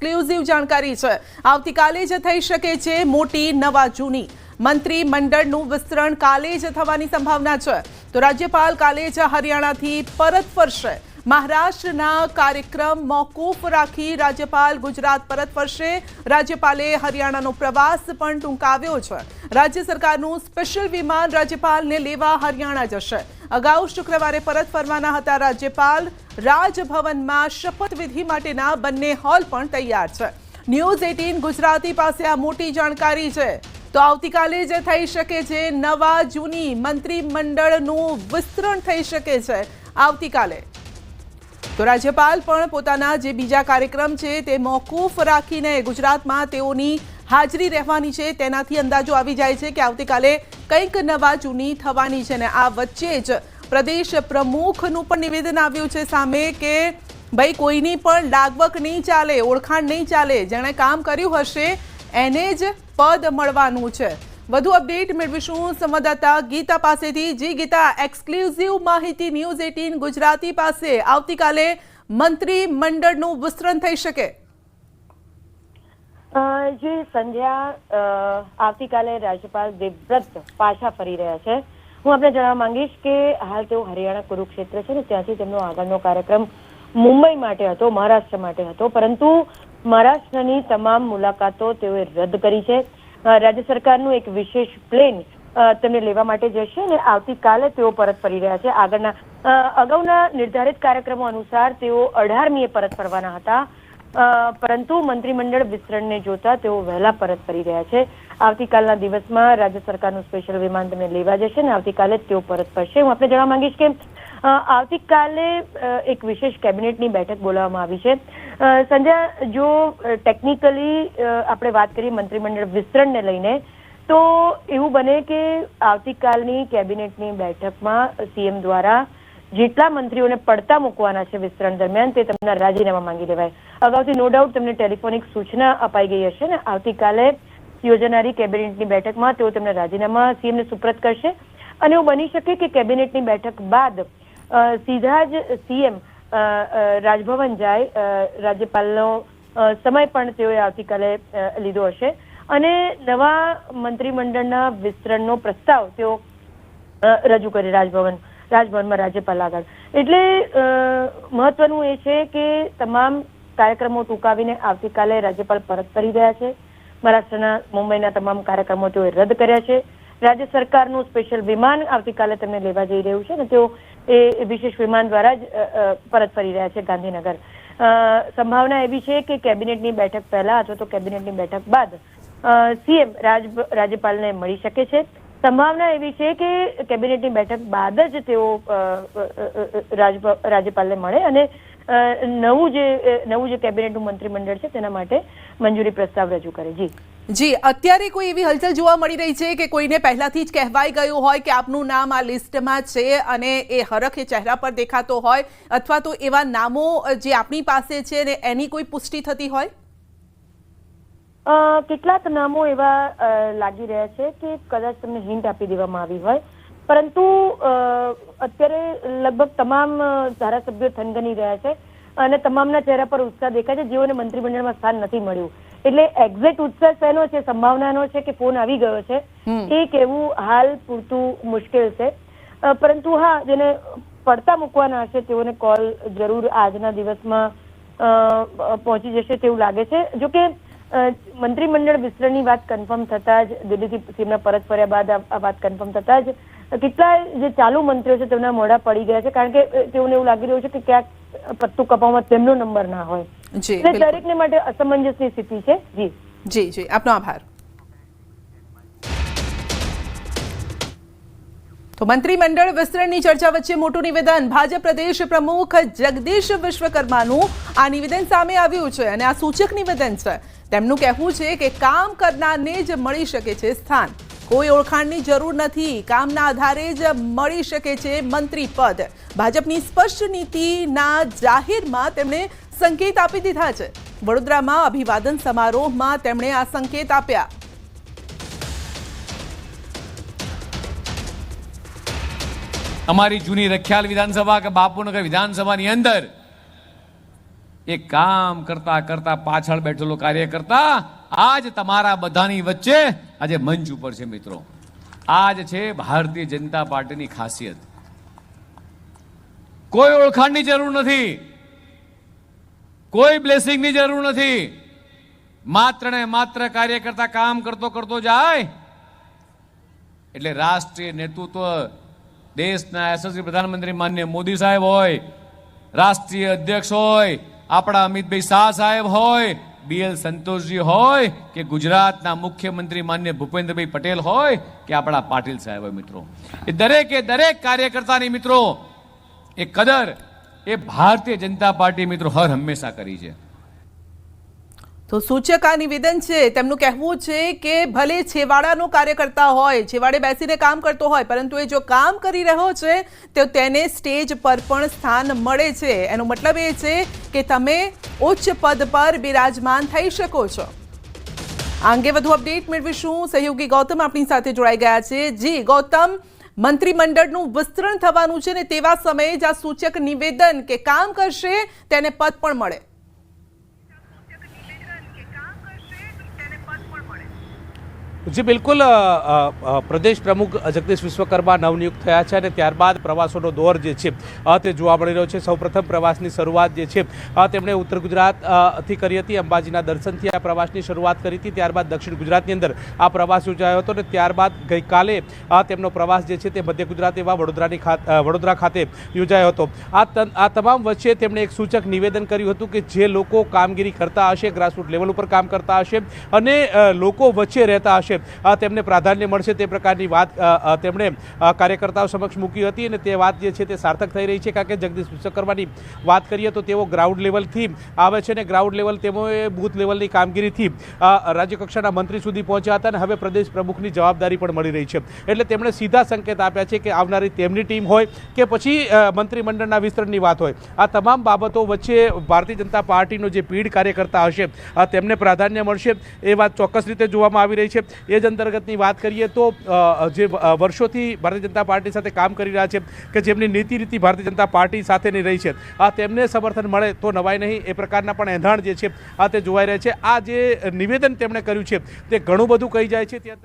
Exclusive જાણકારી છે। આવતીકાલે જ થઈ શકે છે મોટી નવા જૂની મંત્રીમંડળનું વિસ્તરણ કાલે જ થવાની સંભાવના છે। તો રાજ્યપાલ કાલે જ હરિયાણાથી પરત ફરશે। મહારાષ્ટ્રના કાર્યક્રમ મોકૂફ રાખી રાજ્યપાલ ગુજરાત પરત ફરશે। રાજ્યપાલે હરિયાણાનો પ્રવાસ પણ ટૂંકાવ્યો છે। રાજ્ય સરકારનું સ્પેશિયલ વિમાન રાજ્યપાલને લેવા હરિયાણા જશે। અગાઉ શુક્રવારે પરત ફરવાના હતા રાજ્યપાલ। રાજભવનમાં શપથવિધિ માટેના બંને હોલ પણ તૈયાર છે। ન્યૂઝ 18 ગુજરાતી પાસે આ મોટી જાણકારી છે। તો આવતીકાલે જ થઈ શકે છે નવા જૂની મંત્રીમંડળનું વિસ્તરણ થઈ શકે છે આવતીકાલે। તો રાજ્યપાલ પણ પોતાના જે બીજા કાર્યક્રમ છે તે મોકૂફ રાખીને ગુજરાતમાં તેઓની હાજરી રહેવાની છે। તેનાથી અંદાજો આવી જાય છે કે આવતીકાલે કંઈક નવા જૂની થવાની છે। ને આ વચ્ચે જ પ્રદેશ પ્રમુખનું પણ નિવેદન આવ્યું છે સામે કે ભાઈ કોઈની પણ લાગવક નહીં ચાલે, ઓળખાણ નહીં ચાલે। જેણે કામ કર્યું હશે એને જ પદ મળવાનું છે। વધુ અપડેટ મેળવીશું સંવાદદાતા ગીતા પાસેથી। જી ગીતા, એક્સક્લુઝિવ માહિતી ન્યૂઝ 18 ગુજરાતી પાસે। આવતીકાલે મંત્રીમંડળનું વિસ્તરણ થઈ શકે? જી સંધ્યા, આવતીકાલે રાજ્યપાલ દેવવ્રત પાછા ફરી રહ્યા છે। હું આપને જણાવવા માંગીશ કે હાલ તેઓ હરિયાણા કુરુક્ષેત્ર છે ને ત્યાંથી તેમનો આગળનો કાર્યક્રમ મુંબઈ માટે હતો, મહારાષ્ટ્ર માટે હતો, પરંતુ મહારાષ્ટ્રની તમામ મુલાકાતો તેઓએ રદ કરી છે। રાજ્ય સરકારનું એક વિશેષ પ્લેન તેમને લેવા માટે જશે અને આવતીકાલે તેઓ પરત ફરી રહ્યા છે। અગાઉના નિર્ધારિત કાર્યક્રમો અનુસાર તેઓ 18મીએ પરત ફરવાના હતા, પરંતુ મંત્રીમંડળ વિસ્તરણને જોતા તેઓ વહેલા પરત ફરી રહ્યા છે। આવતીકાલના દિવસમાં રાજ્ય સરકારનું સ્પેશિયલ વિમાન તેમને લેવા જશે અને આવતીકાલે તેઓ પરત ફરશે। હું આપને જણાવવા માંગીશ કે આવતીકાલે એક વિશેષ કેબિનેટની બેઠક બોલાવવામાં આવી છે। સંધ્યા, જો ટેકનિકલી આપણે વાત કરીએ મંત્રીમંડળ વિસ્તરણને લઈને તો એવું બને કે આવતીકાલની કેબિનેટની બેઠકમાં સીએમ દ્વારા જેટલા મંત્રીઓને પડતા મૂકવાના છે વિસ્તરણ દરમિયાન તે તેમના રાજીનામા માંગી લેવાય। અગાઉથી નો ડાઉટ તેમને ટેલિફોનિક સૂચના અપાઈ ગઈ હશે ને આવતીકાલે યોજાનારી કેબિનેટની બેઠકમાં તેઓ તેમના રાજીનામા સીએમને સુપ્રત કરશે અને એવું બની શકે કે કેબિનેટની બેઠક બાદ સીધા જ સીએમ રાજભવન જાય। રાજ્યપાલનો સમય પણ તેઓએ આવતીકાલે લીધો હશે અને નવા મંત્રીમંડળના વિસ્તરણનો પ્રસ્તાવ તેઓ રજૂ કરે રાજભવનમાં રાજ્યપાલ આગળ। એટલે મહત્વનું એ છે કે તમામ કાર્યક્રમો ટૂંકાવીને આવતીકાલે રાજ્યપાલ પરત ફરી રહ્યા છે। મહારાષ્ટ્રના મુંબઈના તમામ કાર્યક્રમો તેઓએ રદ કર્યા છે। રાજ્ય સરકારનું સ્પેશિયલ વિમાન આવતીકાલે તેમને લેવા જઈ રહ્યું છે અને તેઓ એ વિશેષ વિમાન દ્વારા જ પરત ફરી રહ્યા છે ગાંધીનગર। સંભાવના એવી છે કે કેબિનેટની બેઠક પહેલા અથવા તો કેબિનેટની બેઠક બાદ સીએમ રાજ્યપાલને મળી શકે છે। સંભાવના એવી છે કે કેબિનેટની બેઠક બાદ જ તેઓ રાજ્યપાલને મળે અને નવું જે કેબિનેટનું મંત્રીમંડળ છે તેના માટે મંજૂરી પ્રસ્તાવ રજૂ કરે। જી, અત્યારે કોઈ એવી હલચલ જોવા મળી રહી છે કે કોઈને પહેલાથી જ કહેવાઈ ગયું હોય કે આપનું નામ આ લિસ્ટમાં છે અને એ હરખ એ ચહેરા પર દેખાતો હોય, અથવા તો એવા નામો જે આપણી પાસે છે ને એની કોઈ પુષ્ટિ થતી હોય? કેટલાક નામો એવા લાગી રહ્યા છે કે કદાચ તમને હિન્ટ આપી દેવામાં આવી હોય, પરંતુ અત્યારે લગભગ તમામ ધારાસભ્યો થનગની રહ્યા છે અને તમામના ચહેરા પર ઉત્સાહ દેખાય છે જેઓને મંત્રીમંડળમાં સ્થાન નથી મળ્યું। એટલે એક્ઝેક્ટ ઉત્સાહ શેનો છે, સંભાવનાનો છે કે ફોન આવી ગયો છે એ કહેવું હાલ પૂરતું મુશ્કેલ છે। પરંતુ હા, જેને પડતા મૂકવાના હશે તેઓને કોલ જરૂર આજના દિવસમાં પહોંચી જશે તેવું લાગે છે। જોકે મંત્રીમંડળ વિસ્તરણની વાત કન્ફર્મ થતા જ દિલ્હીથી સીએમના પરત ફર્યા બાદ આ વાત કન્ફર્મ થતા જ કેટલાય જે ચાલુ મંત્રીઓ છે તેમના મોઢા પડી ગયા છે, કારણ કે તેઓને એવું લાગી રહ્યું છે કે ક્યાંક પત્તું કપાવવામાં તેમનો નંબર ના હોય। એટલે દરેકને માટે અસમંજસની સ્થિતિ છે। જી, આપનો આભાર। તો મંત્રીમંડળ વિસ્તરણની ચર્ચા વચ્ચે મોટું નિવેદન ભાજપ પ્રદેશ પ્રમુખ જગદીશ વિશ્વકર્માનું આ નિવેદન સામે આવ્યું છે અને આ સૂચક નિવેદન છે। તેમનું કહેવું છે કે કામ કરનારને જ મળી શકે છે સ્થાન, કોઈ ઓળખાણની જરૂર નથી, કામના આધારે જ મળી શકે છે મંત્રી પદ। ભાજપની સ્પષ્ટ નીતિના જાહેરમાં તેમણે સંકેત આપી દીધા છે। વડોદરામાં અભિવાદન સમારોહમાં તેમણે આ સંકેત આપ્યા। અમારી જૂની રખિયાલ વિધાનસભા કે બાપુનગર વિધાનસભાની અંદર એ કામ કરતા કરતા પાછળ બેઠેલો કાર્યકર્તા આજ તમારા બધાની વચ્ચે આજે મંચ ઉપર છે મિત્રો. આજ છે ભારતીય જનતા પાર્ટીની ખાસિયત. કોઈ ઓળખાણની જરૂર નથી, કોઈ બ્લેસિંગની જરૂર નથી. માત્ર ને માત્ર કાર્યકર્તા કામ કરતો કરતો જાય એટલે રાષ્ટ્રીય નેતૃત્વ, દેશના યશસ્વી પ્રધાનમંત્રી માનનીય મોદી સાહેબ હોય, રાષ્ટ્રીય અધ્યક્ષ હોય, આપણા અમિતભાઈ શાહ સાહેબ હોય, BL સંતોષજી હોય કે ગુજરાતના મુખ્યમંત્રી માનનીય ભૂપેન્દ્રભાઈ પટેલ હોય કે આપણા પાટીલ સાહેબ હોય મિત્રો, એ દરેક કાર્યકર્તાની મિત્રો એ કદર એ ભારતીય જનતા પાર્ટી મિત્રો હર હંમેશા કરી છે. તો સૂચક આ નિવેદન છે, તેમનું કહેવું છે કે ભલે છેવાડાનો કાર્યકર્તા હોય, છેવાડે બેસીને કામ કરતો હોય, પરંતુ એ જો કામ કરી રહ્યો છે તો તેને સ્ટેજ પર પણ સ્થાન મળે છે. એનો મતલબ એ છે કે તમે ઉચ્ચ પદ પર બિરાજમાન થઈ શકો છો. આ અંગે વધુ અપડેટ મેળવીશું. સહયોગી ગૌતમ આપણી સાથે જોડાઈ ગયા છે. જી ગૌતમ, મંત્રીમંડળનું વિસ્તરણ થવાનું છે ને તેવા સમયે જ આ સૂચક નિવેદન કે કામ કરશે તેને પદ પણ મળે. જી બિલકુલ, પ્રદેશ પ્રમુખ જગદીશ વિશ્વકર્મા નવનિયુક્ત થયા છે અને ત્યારબાદ પ્રવાસોનો દોર જે છે તે જોવા મળી રહ્યો છે. સૌપ્રથમ પ્રવાસની શરૂઆત જે છે તેમણે ઉત્તર ગુજરાતથી કરી હતી. અંબાજીના દર્શનથી આ પ્રવાસની શરૂઆત કરી હતી. ત્યારબાદ દક્ષિણ ગુજરાતની અંદર આ પ્રવાસ યોજાયો હતો અને ત્યારબાદ ગઈકાલે તેમનો પ્રવાસ જે છે તે મધ્ય ગુજરાત એવા વડોદરા ખાતે યોજાયો હતો. આ તમામ વચ્ચે તેમણે એક સૂચક નિવેદન કર્યું હતું કે જે લોકો કામગીરી કરતા હશે, ગ્રાસરૂટ લેવલ ઉપર કામ કરતા હશે અને લોકો વચ્ચે રહેતા હશે તેમને પ્રાધાન્ય મળશે તે પ્રકારની વાત તેમણે કાર્યકર્તાઓ સમક્ષ મૂકી હતી અને તે વાત જે છે તે સાર્થક થઈ રહી છે. કારણ કે જગદીશ વિશ્વકર્માની વાત કરીએ તો તેઓ ગ્રાઉન્ડ લેવલથી આવે છે અને ગ્રાઉન્ડ લેવલ તેઓએ બૂથ લેવલની કામગીરીથી રાજ્યકક્ષાના મંત્રી સુધી પહોંચ્યા હતા અને હવે પ્રદેશ પ્રમુખની જવાબદારી પણ મળી રહી છે. એટલે તેમણે સીધા સંકેત આપ્યા છે કે આવનારી તેમની ટીમ હોય કે પછી મંત્રીમંડળના વિસ્તરણની વાત હોય, આ તમામ બાબતો વચ્ચે ભારતીય જનતા પાર્ટીનો જે પીઢ કાર્યકર્તા હશે તેમને પ્રાધાન્ય મળશે એ વાત ચોક્કસ રીતે જોવામાં આવી રહી છે. એ જ અંતર્ગતની વાત કરીએ તો જે વર્ષોથી ભારતીય જનતા પાર્ટી સાથે કામ કરી રહ્યા છે કે જેમની નીતિ રીતિ ભારતીય જનતા પાર્ટી સાથેની રહી છે, તેમને સમર્થન મળે તો નવાય નહીં એ પ્રકારના પણ એંધાણ જે છે તે જોવાઈ રહે છે. આ જે નિવેદન તેમણે કર્યું છે તે ઘણું બધું કહી જાય છે.